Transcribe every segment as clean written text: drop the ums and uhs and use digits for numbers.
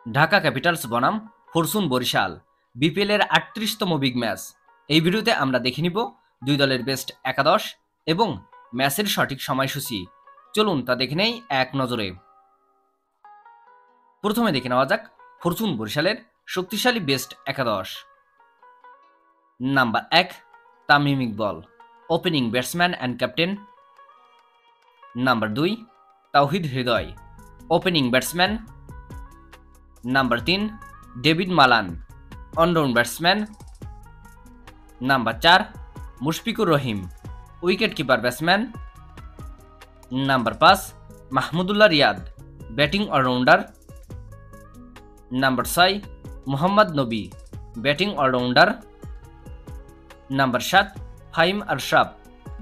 Dhaka Capitals বনাম Fortune Barishal BPL এর ৩৮তম big match. এই ভিডিওতে আমরা দেখে নিব দুই দলের বেস্ট একাদশ এবং ম্যাচের সঠিক সময়সূচি। চলুন তা দেখে নেই এক নজরে। প্রথমে দেখে নেওয়া যাক ফরচুন বরিশালের শক্তিশালী বেস্ট একাদশ। Number ১ Tamim Iqbal, opening batsman and captain. Number ২ Towhid Hridoy, opening batsman. Number ৩ David Malan, allround batsman. Number ৪ Mushfiqur Rahim, wicket keeper batsman. Number ৫ Mahmudullah Riyad, batting allrounder. Number ৬ Mohammad Nabi, batting allrounder. Number ৭ Faheem Ashraf,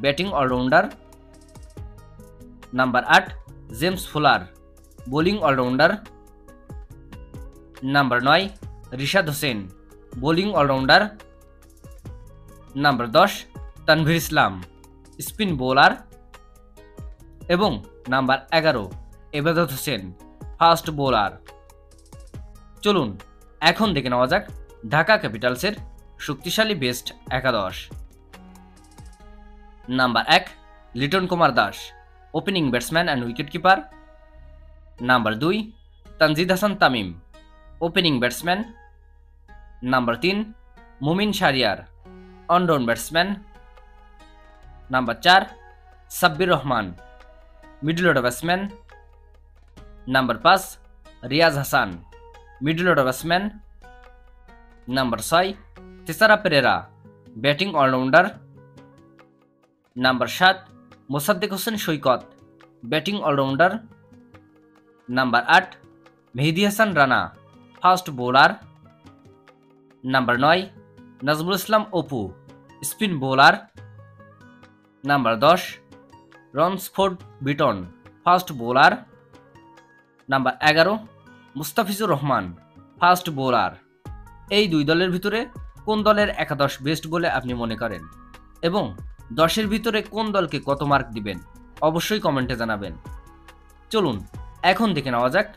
batting allrounder. Number ৮ James Fuller, bowling allrounder. Number ৯ Rishad Hossain, bowling allrounder. Number ১০ Tanvir Islam, spin bowler. এবং number ১১ এবাদত Hossain, fast bowler. চলুন এখন দেখে নেওয়া যাক ঢাকা ক্যাপিটালসের শক্তিশালী best একাদশ। Number ১ Liton Kumar Das, opening batsman and wicket keeper. Number ২ Tanzid Hasan Tamim, opening batsman. Number ৩ Mumin Shahriar, allround batsman. Number ৪ Sabbir Rahman, middle order batsman. Number ৫ Riaz Hasan, middle order batsman. Number ৬ Thisara Perera, batting allrounder. Number ৭ Mosaddek Hossain Saikat, batting allrounder. Number ৮ Mehedi Hasan Rana, fast bowler. Number ৯ Nazmul Islam Apu, spin bowler. Number ১০ Ransford Vuitton, fast bowler. Number ১১ Mustafizur Rahman, fast bowler. এই দুই দলের ভিতরে কোন দলের একাদশ best বলে আপনি মনে করেন এবং ১০-এর ভিতরে কোন দলকে কত মার্ক দিবেন অবশ্যই কমেন্টে জানাবেন। চলুন এখন দেখে নেওয়া যাক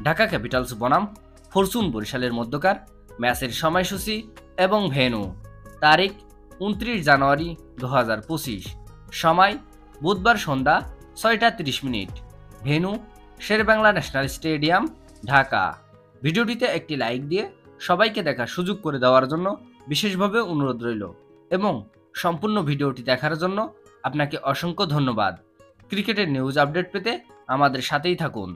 ঢাকা ক্যাপিটালস বনাম ফরচুন বরিশালের মধ্যকার ম্যাচের সময়সূচি এবং ভেন্যু। তারিখ ২৯ জানুয়ারি ২০২৫, সময় বুধবার সন্ধ্যা ৬টা ৩০ মিনিট, venue Sher-e-Bangla national stadium, Dhaka. ভিডিওটিতে একটি লাইক দিয়ে সবাইকে দেখার সুযোগ করে দেওয়ার জন্য বিশেষভাবে অনুরোধ রইল এবং সম্পূর্ণ ভিডিওটি দেখার জন্য আপনাকে অসংখ্য ধন্যবাদ। ক্রিকেটের নিউজ আপডেট পেতে আমাদের সাথেই থাকুন।